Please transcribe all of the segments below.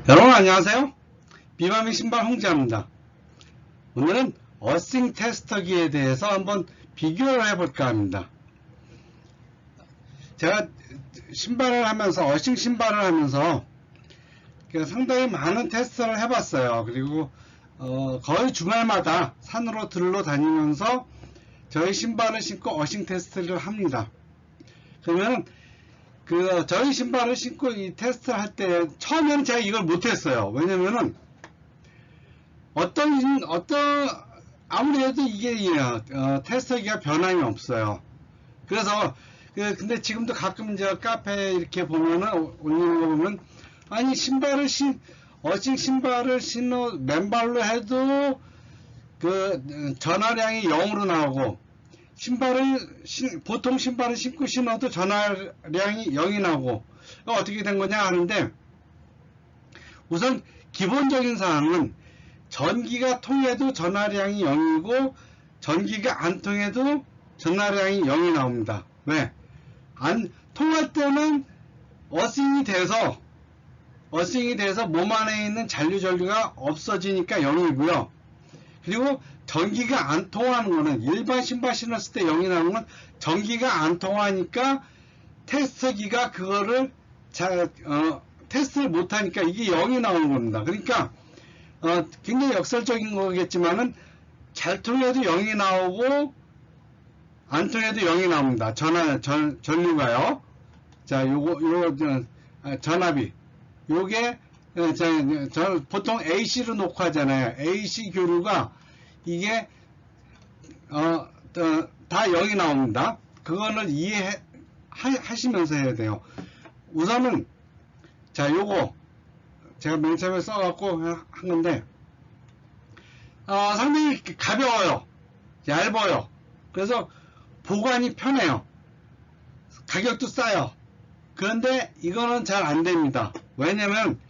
여러분 안녕하세요. 비마미 신발 홍지아입니다. 오늘은 어싱 테스터기에 대해서 한번 비교를 해볼까 합니다. 제가 신발을 하면서 어싱 신발을 하면서 상당히 많은 테스트를 해봤어요. 그리고 거의 주말마다 산으로 들러 다니면서 저희 신발을 신고 어싱 테스트를 합니다. 그러면 저희 신발을 신고 이 테스트 할 때, 처음에는 제가 이걸 못했어요. 왜냐면은, 아무래도 이게, 테스터기가 변함이 없어요. 그래서, 근데 지금도 가끔 제가 카페에 이렇게 보면은, 올리는 거 보면, 아니, 어싱 신발을 맨발로 해도, 전화량이 0으로 나오고, 보통 신발을 신고 신어도 전화량이 0이 나오고, 어떻게 된 거냐 하는데, 우선 기본적인 사항은 전기가 통해도 전화량이 0이고, 전기가 안 통해도 전화량이 0이 나옵니다. 왜? 통할 때는 어싱이 돼서 몸 안에 있는 잔류전류가 없어지니까 0이고요. 그리고 전기가 안 통하는 거는, 일반 신발 신었을 때 0이 나오는 건 전기가 안 통하니까 테스트기가 그거를 테스트를 못하니까 이게 0이 나오는 겁니다. 그러니까 굉장히 역설적인 거겠지만은, 잘 통해도 0이 나오고 안 통해도 0이 나옵니다. 전류가요. 자, 전압이 요게 보통 AC로 놓고 하잖아요. AC 교류가 이게 다 0이 나옵니다. 그거는 이해하시면서 해야 돼요. 우선은 요거 제가 맨 처음에 써갖고 한 건데, 상당히 가벼워요. 얇아요. 그래서 보관이 편해요. 가격도 싸요. 그런데 이거는 잘 안 됩니다. 왜냐면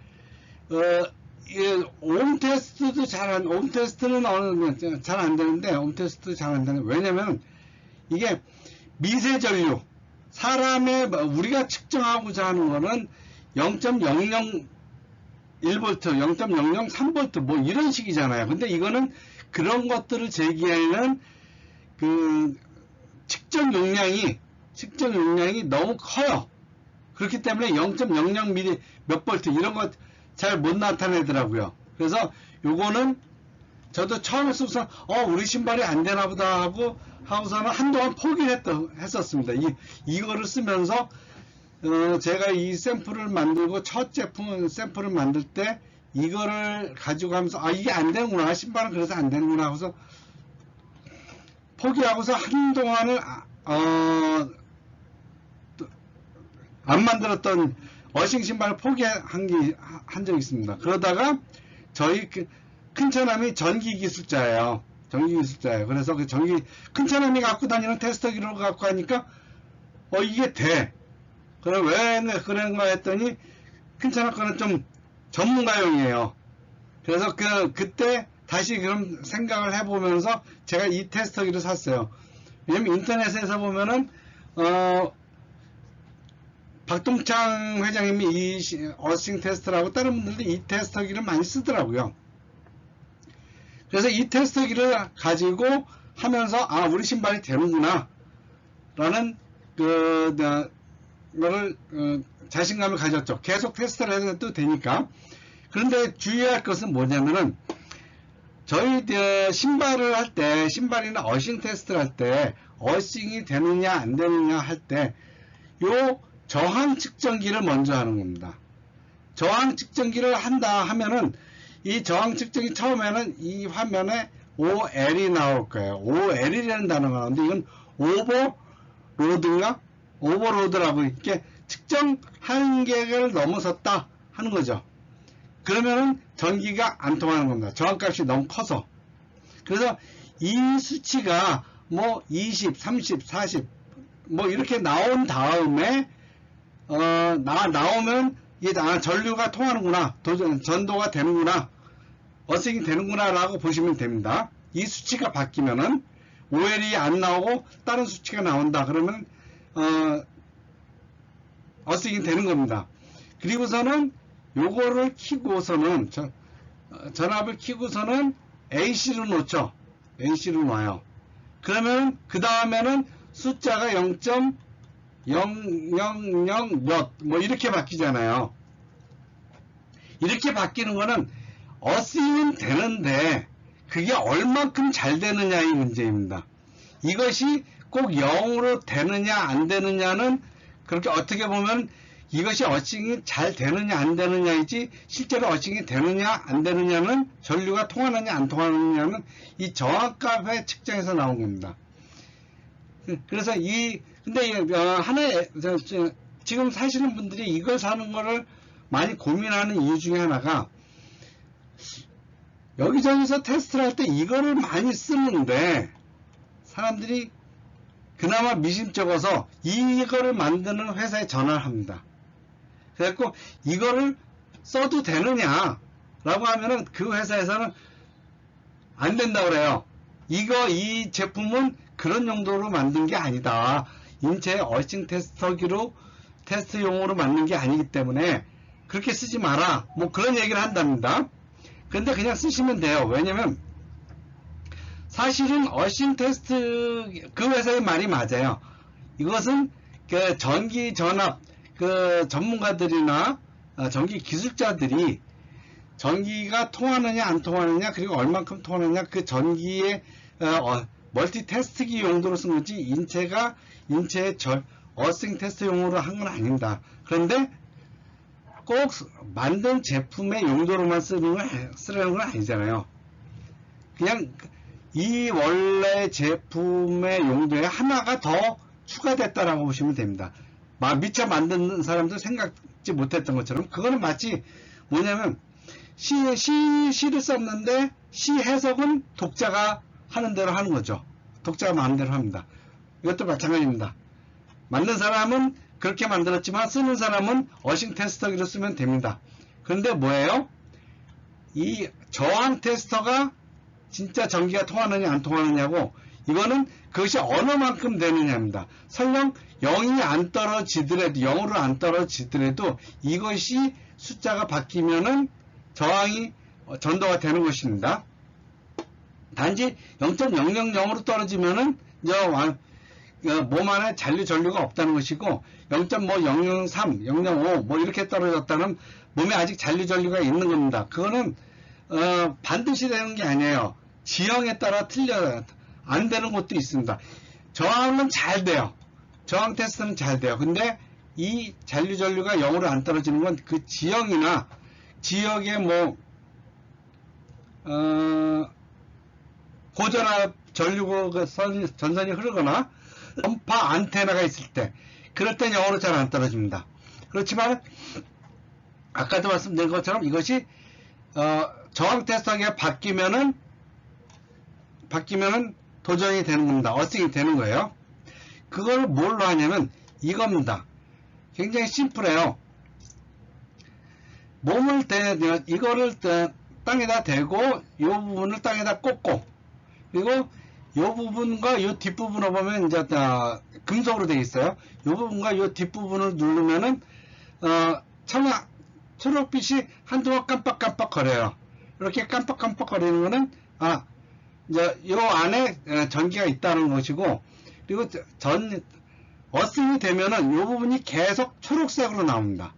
옴 테스트는 잘 안 되는데, 왜냐면 이게 미세 전류, 우리가 측정하고자 하는 거는 0.001V, 0.003V 뭐 이런 식이잖아요. 근데 이거는 그런 것들을 재기에는 측정 용량이 너무 커요. 그렇기 때문에 0.00mm 몇 볼트 이런 것 잘 못 나타내더라고요. 그래서 요거는 저도 처음에 쓰고서 우리 신발이 안 되나 보다 하고서는 한동안 포기를 했었습니다. 이거를 쓰면서 제가 이 샘플을 만들고, 첫 제품 샘플을 만들 때 이거를 가지고 하면서 이게 안 되는구나, 신발은 그래서 안 되는구나 하고서 포기하고서 한동안을 안 만들었던 어싱 신발을 포기한 적이 있습니다. 그러다가 저희 큰 처남이 전기 기술자예요. 그래서 큰 처남이 갖고 다니는 테스터기를 갖고 하니까 이게 돼. 그럼 왜 그런가 했더니, 큰 처남 거는 좀 전문가용이에요. 그래서 그때 다시 그런 생각을 해보면서 제가 이 테스터기를 샀어요. 왜냐면 인터넷에서 보면은 박동창 회장님이 이 어싱 테스트라고, 다른 분들도 이 테스터기를 많이 쓰더라고요. 그래서 이 테스터기를 가지고 하면서 우리 신발이 되는구나 라는 거를 자신감을 가졌죠. 계속 테스트를 해도 되니까. 그런데 주의할 것은 뭐냐면은, 저희 신발을 할 때, 신발이나 어싱 테스트를 할 때 어싱이 되느냐 안 되느냐 할 때 요 저항 측정기를 먼저 하는 겁니다. 저항 측정기를 한다 하면은, 이 저항 측정기 처음에는 이 화면에 OL이 나올 거예요. OL이라는 단어가 나오는데, 이건 오버로드라고 이렇게 측정 한계를 넘어섰다 하는 거죠. 그러면은 전기가 안 통하는 겁니다. 저항값이 너무 커서. 그래서 이 수치가 20, 30, 40 이렇게 나온 다음에 나오면 이게 전류가 통하는구나, 전도가 되는구나, 어싱이 되는구나 라고 보시면 됩니다. 이 수치가 바뀌면은 OL이 안 나오고 다른 수치가 나온다 그러면 어싱이 되는 겁니다. 그리고서는 요거를 키고서는 전압을 키고서는 AC로 놓죠. AC로 놔요. 그러면 그 다음에는 숫자가 0.000 몇 뭐 이렇게 바뀌잖아요. 이렇게 바뀌는 거는 어싱은 되는데 그게 얼만큼 잘 되느냐의 문제입니다. 이것이 꼭 0으로 되느냐 안 되느냐는 그렇게 어떻게 보면 이것이 어싱이 잘 되느냐 안 되느냐이지, 실제로 어싱이 되느냐 안 되느냐는, 전류가 통하느냐 안 통하느냐는 이 저항값의 측정에서 나온 겁니다. 그래서 근데 하나의 지금 사시는 분들이 이걸 사는 거를 많이 고민하는 이유 중에 하나가, 여기저기서 테스트를 할 때 이거를 많이 쓰는데 사람들이 그나마 미심쩍어서 이거를 만드는 회사에 전화를 합니다. 그래갖고 이거를 써도 되느냐 라고 하면은 그 회사에서는 안 된다고 그래요. 이 제품은 그런 용도로 만든 게 아니다. 인체 어싱 테스터기로 테스트용으로 만든 게 아니기 때문에 그렇게 쓰지 마라, 뭐 그런 얘기를 한답니다. 근데 그냥 쓰시면 돼요. 왜냐면 사실은 어싱 테스트, 그 회사의 말이 맞아요. 이것은 그 전기 전압 그 전문가들이나 전기 기술자들이 전기가 통하느냐 안 통하느냐, 그리고 얼만큼 통하느냐, 그 전기의 멀티 테스트기 용도로 쓴 거지 인체의 어싱 테스트용으로 한 건 아닙니다. 그런데 꼭 만든 제품의 용도로만 쓰려는 건 아니잖아요. 그냥 이 원래 제품의 용도에 하나가 더 추가됐다라고 보시면 됩니다. 미처 만든 사람도 생각지 못했던 것처럼, 그거는 마치 뭐냐면 시를 썼는데 시 해석은 독자가 하는 대로 하는 거죠. 독자가 마음대로 합니다. 이것도 마찬가지입니다. 만든 사람은 그렇게 만들었지만 쓰는 사람은 어싱 테스터기로 쓰면 됩니다. 그런데 뭐예요? 이 저항 테스터가 진짜 전기가 통하느냐 안 통하느냐고, 이거는 그것이 어느 만큼 되느냐입니다. 설령 0이 안 떨어지더라도, 0으로 안 떨어지더라도 이것이 숫자가 바뀌면은 저항이 전도가 되는 것입니다. 단지 0.000으로 떨어지면은 몸 안에 잔류 전류가 없다는 것이고, 0.003, 0.05 뭐 이렇게 떨어졌다는 몸에 아직 잔류 전류가 있는 겁니다. 그거는 반드시 되는 게 아니에요. 지형에 따라 틀려요. 안 되는 것도 있습니다. 저항은 잘 돼요. 저항 테스트는 잘 돼요. 근데 이 잔류 전류가 0으로 안 떨어지는 건 그 지형이나 지역에 뭐 고전압 전류가 전선이 흐르거나 전파 안테나가 있을 때, 그럴 땐 0으로 잘 안 떨어집니다. 그렇지만 아까도 말씀드린 것처럼 이것이 저항 테스터기가 바뀌면은 도전이 되는 겁니다. 어싱이 되는 거예요. 그걸 뭘로 하냐면 이겁니다. 굉장히 심플해요. 몸을 이거를 땅에다 대고 이 부분을 땅에다 꽂고, 그리고 이 부분과 이 뒷부분을 보면 이제 금속으로 되어 있어요. 이 부분과 이 뒷부분을 누르면은 초록빛이 한동안 깜빡깜빡 거려요. 이렇게 깜빡깜빡 거리는 거는 이제 이 안에 전기가 있다는 것이고, 그리고 어싱이 되면은 이 부분이 계속 초록색으로 나옵니다.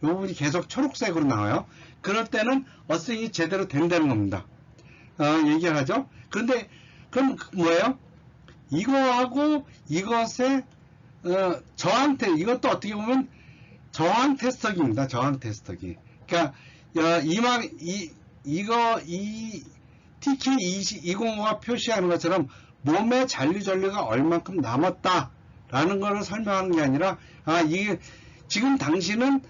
이 부분이 계속 초록색으로 나와요. 그럴 때는 어싱이 제대로 된다는 겁니다. 얘기를 하죠. 그런데 그럼 뭐예요? 이거하고 이것의 이것도 어떻게 보면 저항 테스터기입니다. 저항 테스터기. 그러니까 TK205가 표시하는 것처럼 몸의 잔류 전류가 얼만큼 남았다라는 것을 설명하는 게 아니라, 이게 지금 당신의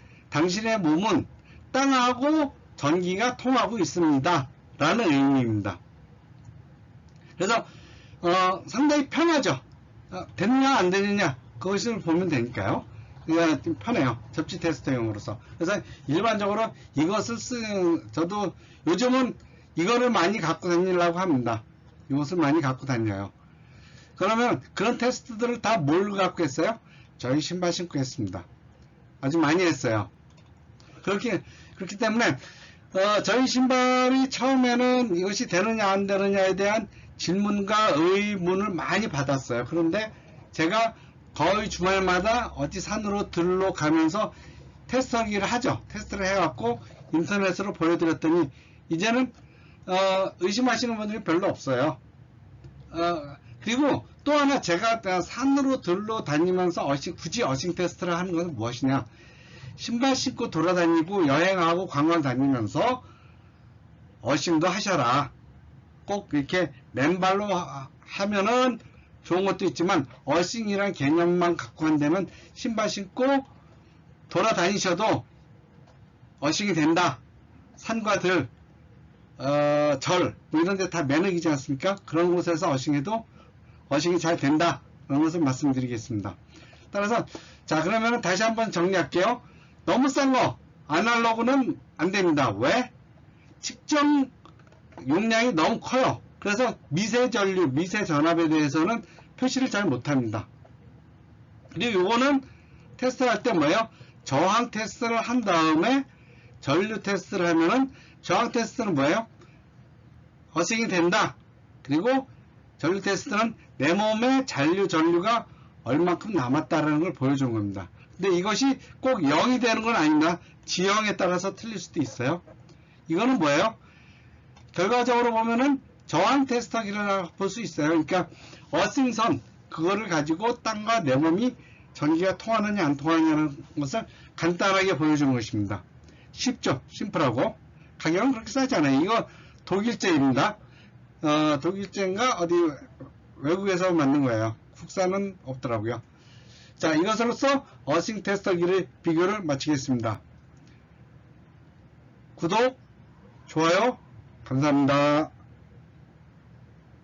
몸은 땅하고 전기가 통하고 있습니다 라는 의미입니다. 그래서 상당히 편하죠. 됐느냐 안 되느냐 그것을 보면 되니까요. 그냥 좀 편해요. 접지 테스터용으로서. 그래서 일반적으로 이것을 저도 요즘은 이거를 많이 갖고 다니려고 합니다. 이것을 많이 갖고 다녀요. 그러면 그런 테스트들을 다 뭘 갖고 했어요? 저희 신발 신고 했습니다. 아주 많이 했어요. 그렇기 때문에 저희 신발이 처음에는 이것이 되느냐 안 되느냐에 대한 질문과 의문을 많이 받았어요. 그런데 제가 거의 주말마다 어디 산으로 들러 가면서 테스트하기를 하죠. 테스트를 해갖고 인터넷으로 보여드렸더니 이제는 의심하시는 분들이 별로 없어요. 그리고 또 하나 제가 산으로 들러 다니면서 굳이 어싱 테스트를 하는 것은 무엇이냐, 신발 신고 돌아다니고 여행하고 관광 다니면서 어싱도 하셔라. 꼭 이렇게 맨발로 하면은 좋은 것도 있지만 어싱이란 개념만 갖고 한다면 신발 신고 돌아다니셔도 어싱이 된다. 산과 들, 절, 뭐 이런 데 다 매너이지 않습니까? 그런 곳에서 어싱해도 어싱이 잘 된다. 그런 것을 말씀드리겠습니다. 따라서, 자, 그러면 다시 한번 정리할게요. 너무 싼 거, 아날로그는 안 됩니다. 왜? 측정 용량이 너무 커요. 그래서 미세 전류, 미세 전압에 대해서는 표시를 잘 못합니다. 그리고 요거는 테스트할 때 뭐예요? 저항 테스트를 한 다음에 전류 테스트를 하면은, 저항 테스트는 뭐예요? 어싱이 된다. 그리고 전류 테스트는 내 몸에 잔류, 전류가 얼만큼 남았다라는 걸 보여주는 겁니다. 근데 이것이 꼭 0이 되는 건 아닙니다. 지형에 따라서 틀릴 수도 있어요. 이거는 뭐예요? 결과적으로 보면은 저항 테스터기를 볼 수 있어요. 그러니까 어싱선, 그거를 가지고 땅과 내 몸이 전기가 통하느냐 안 통하느냐는 것을 간단하게 보여주는 것입니다. 쉽죠? 심플하고. 가격은 그렇게 싸지 않아요. 이거 독일제입니다. 독일제인가 어디 외국에서 만든 거예요. 국산은 없더라고요. 자, 이것으로써 어싱 테스터기를 비교를 마치겠습니다. 구독, 좋아요, 감사합니다.